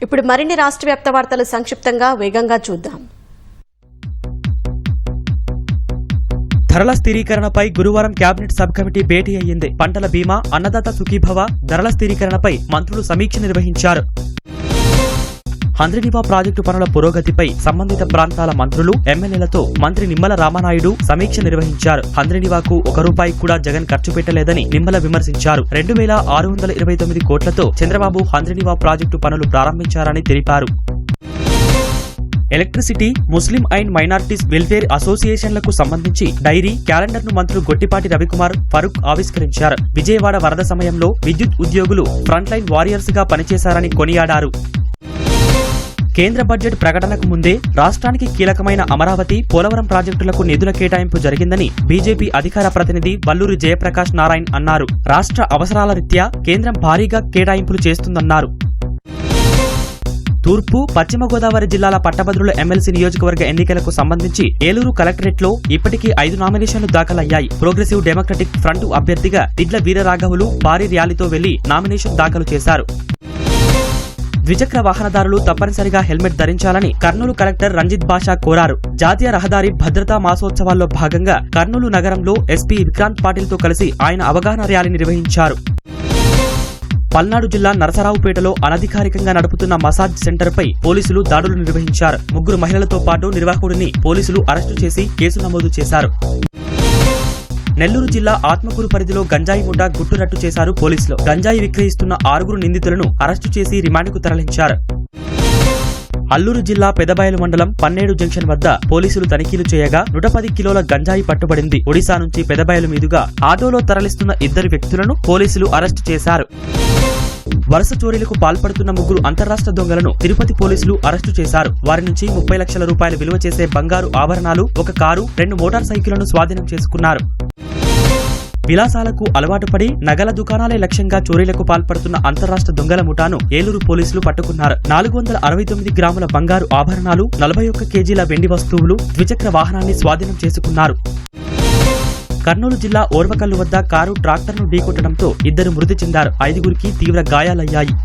ఇప్పుడు మరిన్ని రాష్ట్ర వ్యాప్త వార్తలు సంక్షిప్తంగా వేగంగా చూద్దాం. ధరల స్థిరీకరణపై గురువారం కేబినెట్ సబ్ కమిటీ భేటీ అయ్యింది. పంటల బీమా, అన్నదాత సుఖీభవ, ధరల స్థిరీకరణపై మంత్రులు సమీక్ష నిర్వహించారు. హంద్రీనీవా ప్రాజెక్టు పనుల పురోగతిపై సంబంధిత ప్రాంతాల మంత్రులు, ఎమ్మెల్యేలతో మంత్రి నిమ్మల రామానాయుడు సమీక్ష నిర్వహించారు. హంద్రీనీవాకు ₹1 కూడా జగన్ ఖర్చు పెట్టలేదని నిమ్మల విమర్శించారు. 2629 కోట్లతో చంద్రబాబు హంద్రీనీవా ప్రాజెక్టు పనులు ప్రారంభించారని తెలిపారు. Electricity, Muslim and minorities welfare అసోసియేషన్లకు సంబంధించి డైరీ, క్యాలెండర్ను మంత్రులు గొట్టిపాటి రవికుమార్, ఫరూక్ ఆవిష్కరించారు. విజయవాడ వరద సమయంలో విద్యుత్ ఉద్యోగులు ఫ్రంట్ లైన్ వారియర్స్ గా పనిచేశారని కొనియాడారు. కేంద్ర బడ్జెట్ ప్రకటనకు ముందే రాష్ట్రానికి కీలకమైన అమరావతి, పోలవరం ప్రాజెక్టులకు నిధుల కేటాయింపు జరిగిందని బీజేపీ అధికార ప్రతినిధి వల్లూరి జయప్రకాష్ నారాయణ్ అన్నారు. రాష్ట్ర అవసరాల రీత్యా కేంద్రం భారీగా కేటాయింపులు చేస్తుందన్నారు. తూర్పు, పశ్చిమ గోదావరి జిల్లాల పట్టభద్రుల ఎమ్మెల్సీ నియోజకవర్గ ఎన్నికలకు సంబంధించి ఏలూరు కలెక్టరేట్లో ఇప్పటికీ 5 నామినేషన్లు దాఖలయ్యాయి. ప్రోగ్రెసివ్ డెమోక్రటిక్ ఫ్రంట్ అభ్యర్థిగా దిడ్ల వీరరాఘవులు భారీ ర్యాలీతో వెళ్లి నామినేషన్ దాఖలు చేశారు. ద్విచక్ర వాహనదారులు తప్పనిసరిగా హెల్మెట్ ధరించాలని కర్నూలు కలెక్టర్ రంజిత్ బాషా కోరారు. జాతీయ రహదారి భద్రతా మాసోత్సవాల్లో భాగంగా కర్నూలు నగరంలో ఎస్పీ విక్రాంత్ పాటిల్తో కలిసి ఆయన అవగాహన ర్యాలీ నిర్వహించారు. పల్నాడు జిల్లా నరసరావుపేటలో అనధికారికంగా నడుపుతున్న మసాజ్ సెంటర్పై పోలీసులు దాడులు నిర్వహించారు. 3 మహిళలతో పాటు నిర్వాహకుడిని పోలీసులు అరెస్టు చేసి కేసు నమోదు చేశారు. నెల్లూరు జిల్లా ఆత్మకూరు పరిధిలో గంజాయి ముఠా గుట్టురట్టు చేశారు పోలీసులు. గంజాయి విక్రయిస్తున్న 6 నిందితులను అరెస్టు చేసి రిమాండ్కు తరలించారు. అల్లూరు జిల్లా పెదబయలు మండలం పన్నేడు జంక్షన్ వద్ద పోలీసులు తనిఖీలు చేయగా 110 కిలోల గంజాయి పట్టుబడింది. ఒడిశా నుంచి పెదబయలు మీదుగా ఆటోలో తరలిస్తున్న 2 వ్యక్తులను పోలీసులు అరెస్టు చేశారు. వరుస చోరీలకు పాల్పడుతున్న 3 అంతర్రాష్ట్ర దొంగలను తిరుపతి పోలీసులు అరెస్టు చేశారు. వారి నుంచి 30 లక్షల రూపాయలు విలువ చేసే బంగారు ఆభరణాలు, 1 కారు, 2 మోటార్ సైకిళ్లను స్వాధీనం చేసుకున్నారు. విలాసాలకు అలవాటు పడి నగల దుకాణాలే లక్ష్యంగా చోరీలకు పాల్పడుతున్న అంతర్రాష్ట్ర దొంగల ముఠాను ఏలూరు పోలీసులు పట్టుకున్నారు. 469 గ్రాముల బంగారు ఆభరణాలు, 41 కేజీల వెండి వస్తువులు, ద్విచక్ర వాహనాన్ని స్వాధీనం చేసుకున్నారు. కర్నూలు జిల్లా ఓర్వకల్లు వద్ద కారు ట్రాక్టర్ను ఢీకొట్టడంతో 2 మృతి చెందారు. 5గురికి తీవ్ర గాయాలయ్యాయి.